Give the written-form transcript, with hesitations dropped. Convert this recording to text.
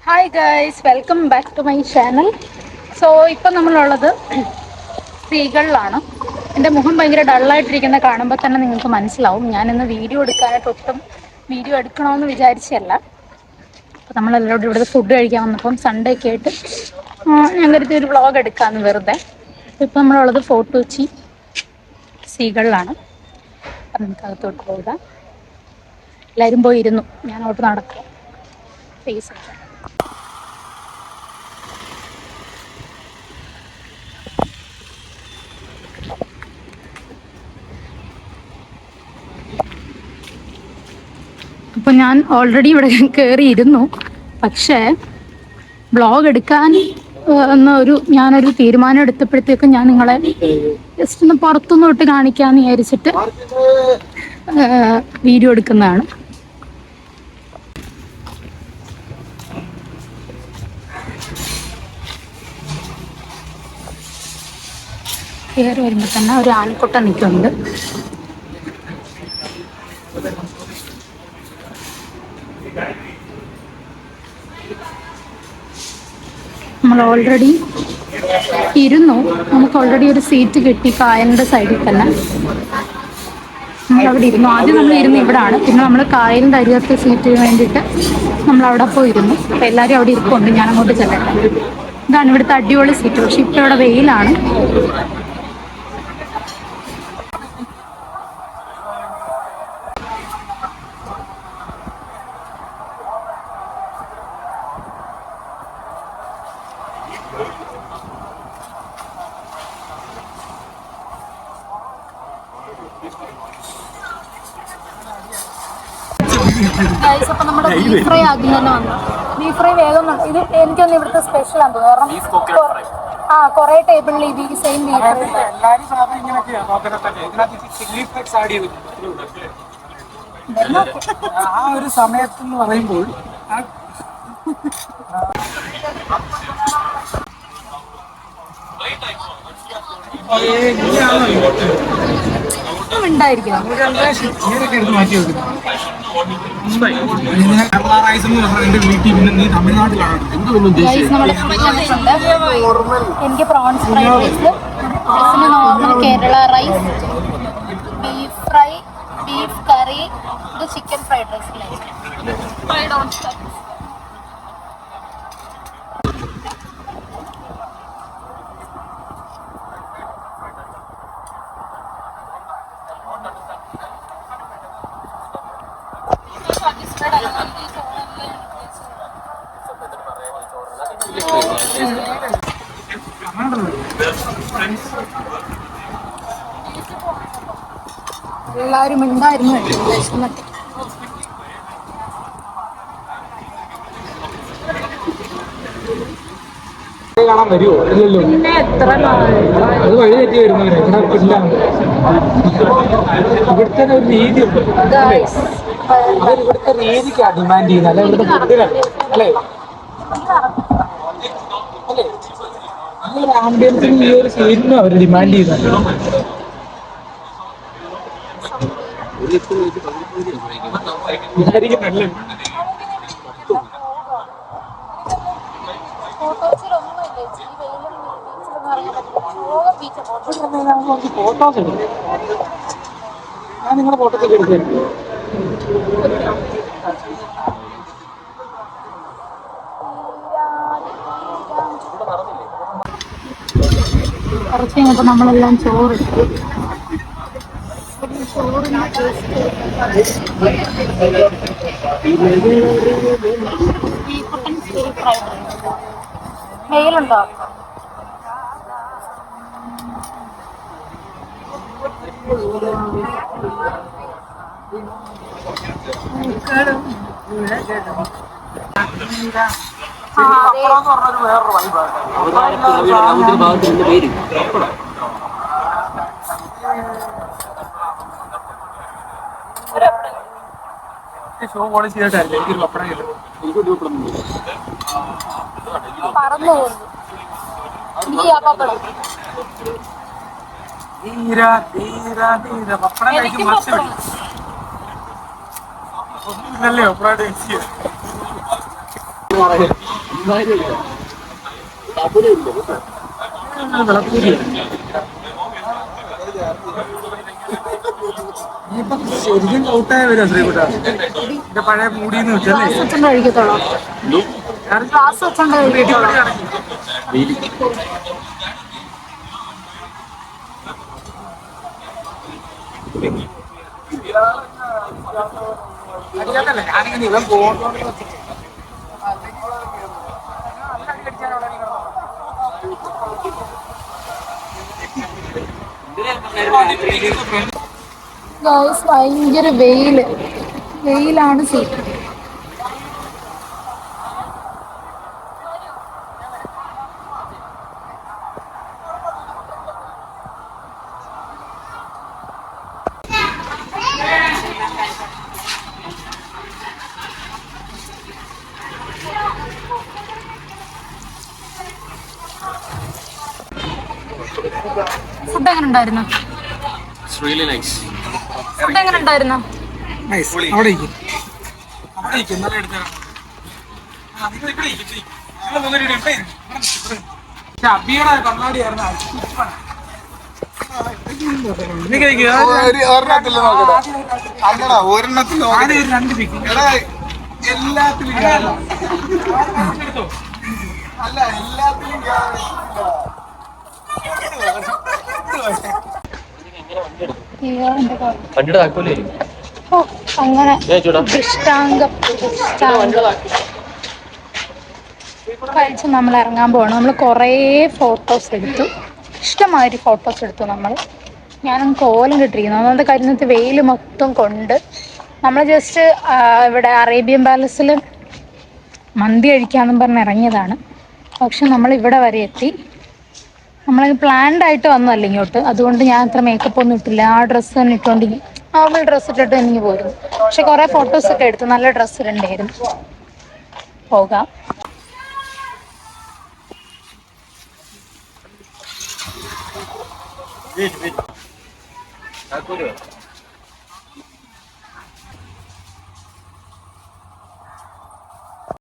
Hi guys, welcome back to my channel. So ഇപ്പം നമ്മളുള്ളത് സ്ത്രീകളിലാണ്. എൻ്റെ മുഖം ഭയങ്കര ഡള്ളായിട്ടിരിക്കുന്ന കാണുമ്പോൾ തന്നെ നിങ്ങൾക്ക് മനസ്സിലാവും. ഞാനിന്ന് വീഡിയോ എടുക്കാനായിട്ട് ഒട്ടും വീഡിയോ എടുക്കണമെന്ന് വിചാരിച്ചല്ല. അപ്പോൾ നമ്മളെല്ലാവരും ഇവിടെ ഫുഡ് കഴിക്കാൻ വന്നപ്പം സൺഡേ ഒക്കെ ആയിട്ട് ഞാൻ കരുതി ഒരു വ്ളോഗ് എടുക്കാമെന്ന് വെറുതെ. ഇപ്പം നമ്മളുള്ളത് ഫോർട്ട് കൊച്ചി സ്ത്രീകളിലാണ്. അപ്പം നമുക്ക് അകത്തോട്ട് പോകാം. എല്ലാവരും പോയിരുന്നു, ഞാൻ അങ്ങോട്ട് നടക്കാം. ഫേസ് വെക്കാം. അപ്പം ഞാൻ ഓൾറെഡി ഇവിടെ കയറിയിരുന്നു. പക്ഷേ വ്ളോഗ് എടുക്കാൻ ഞാനൊരു തീരുമാനം എടുത്തപ്പോഴത്തേക്കും ഞാൻ നിങ്ങളെ ജസ്റ്റ് ഒന്ന് പുറത്തുനിന്ന് തൊട്ട് കാണിക്കാമെന്ന് വിചാരിച്ചിട്ട് വീഡിയോ എടുക്കുന്നതാണ്. കയറി വരുമ്പോൾ തന്നെ ഒരു ആൺകുട്ട നിൽക്കുന്നുണ്ട്. നമ്മൾ ഓൾറെഡി ഇരുന്നു. നമുക്ക് ഓൾറെഡി ഒരു സീറ്റ് കിട്ടി കായലിൻ്റെ സൈഡിൽ തന്നെ. നമ്മളവിടെ ഇരുന്നു. ആദ്യം നമ്മൾ ഇരുന്ന് ഇവിടാണ്. പിന്നെ നമ്മൾ കായലിൻ്റെ അരികത്തെ സീറ്റിന് വേണ്ടിയിട്ട് നമ്മളവിടെ പോയിരുന്നു. അപ്പോൾ എല്ലാവരും അവിടെ ഇരിപ്പുണ്ട്. ഞാൻ അങ്ങോട്ട് ചെല്ലട്ടെ. ഇതാണ് ഇവിടുത്തെ അടിപൊളി സീറ്റ്. പക്ഷെ ഇപ്പോൾ ഇവിടെ വെയിലാണ്. അപ്പം നമ്മുടെ ബീഫ് ഫ്രൈ ആദ്യം തന്നെ വന്നു. ബീഫ് ഫ്രൈ വേഗം ഇത് എനിക്കൊന്ന് ഇവിടുത്തെ സ്പെഷ്യലാണെന്ന് തോന്നുന്നു. കാരണം കുറേ ടേബിളിൽ ഈ സെയിം ബീഫ് ആ ഒരു സമയത്തെന്ന് പറയുമ്പോൾ ഉണ്ടായിരിക്കണം. മാറ്റി വെക്കുന്നു. വീട്ടിൽ പിന്നെ നീ തമിഴ്നാട്ടിലാണ് എനിക്ക് prawns fried rice, normal Kerala rice, beef fry, beef curry, ഇത് ചിക്കൻ ഫ്രൈഡ് റൈസ്. എല്ലാവരും ഉണ്ടായിരുന്നു. കാണാൻ വരുമോ? ഇല്ലല്ലോ. പിന്നെ എത്ര അത് വഴി തെറ്റി വരുന്നവരെ ഇവിടെ ഇല്ല. ഇവിടുത്തെ ഒരു രീതി ഉണ്ട്. അവർ ഇവിടുത്തെ രീതിക്കാണ് ഡിമാൻഡ് ചെയ്യുന്നത്, അല്ലെ ഇവിടുത്തെ ഫുഡിനാണ്. അല്ലേ അല്ലേ ഈ ഒരു ആംബിയൻസിനും ഈ ഒരു സീനിനും അവർ ഡിമാൻഡ് ചെയ്യുന്നത്. വിചാരിക്കുന്നല്ലേ ഫോട്ടോസ് എടുക്കും. ഞാൻ നിങ്ങളുടെ ഫോട്ടോസൊക്കെ എടുത്തായിരുന്നു. കുറച്ച് കഴിഞ്ഞപ്പോൾ നമ്മളെല്ലാം ചോറ് മെയിലുണ്ടോ? ഷോ ക്വാളിറ്റി ആയിട്ടല്ലേ എനിക്കൊരു പപ്പടം കിട്ടും. പറന്നു പോകുന്നു. ധീര ധീര ധീര പപ്പടം കഴിക്കും. ഒന്നല്ലേ അഭിപ്രായം ഇനിയിപ്പം ശരിക്കും ഔട്ടായ വരാം ശ്രീകുട്ട എന്റെ പഴയ മൂടിന്ന് വെച്ചല്ലേ ഗ്ലാസ് വെച്ചോണ്ട് കഴിക്കത്തോളോ? ഗ്ലാസ് വെച്ചോണ്ട് കഴിക്കത്തോളോ? അടിക്കാത്തല്ലേ ഞാനിങ്ങനെ ഇവൻ പോകുന്നു ഗൈസ് ഭയങ്കര വെയിലാണ് സീറ്റ്. ഫുഡ് എങ്ങനെ ഉണ്ടായിരുന്നു? ഫുഡ് എങ്ങനെ ഉണ്ടായിരുന്നു? അവിടെ ഇന്നലെ എടുത്ത അബിയുടെ കണ്ണാടിയായിരുന്നു രണ്ട് പിക്ക് എല്ലാത്തിലും അല്ല എല്ലാത്തിലും ഓ അങ്ങനെ കഴിച്ച് നമ്മൾ ഇറങ്ങാൻ പോകണം. നമ്മൾ കുറേ ഫോട്ടോസ് എടുത്തു, ഇഷ്ടമാതിരി ഫോട്ടോസ് എടുത്തു നമ്മൾ. ഞാനൊന്ന് കോലം കിട്ടിയിരിക്കുന്നു. ഒന്നാമത്തെ കാര്യം ഇന്നത്തെ വെയിൽ മൊത്തം കൊണ്ട് നമ്മൾ ജസ്റ്റ് ഇവിടെ അറേബ്യൻ പാലസിൽ മന്തി കഴിക്കാമെന്നും പറഞ്ഞ് ഇറങ്ങിയതാണ്. പക്ഷെ നമ്മൾ ഇവിടെ വരെ എത്തി. നമ്മൾ പ്ലാൻഡ് ആയിട്ട് വന്നതല്ല ഇങ്ങോട്ട്, അതുകൊണ്ട് ഞാൻ അത്ര മേക്കപ്പ് ഒന്നും ഇട്ടില്ല. ആ ഡ്രസ്സ് തന്നെ ഇട്ടുകൊണ്ട് നോർമൽ ഡ്രസ്സ് ഇട്ടിട്ട് എനിക്ക് പോയിരുന്നു. പക്ഷെ കുറേ ഫോട്ടോസൊക്കെ എടുത്തു, നല്ല ഡ്രസ്സ് ഇടണ്ടായിരുന്നു. പോകാം. Wait.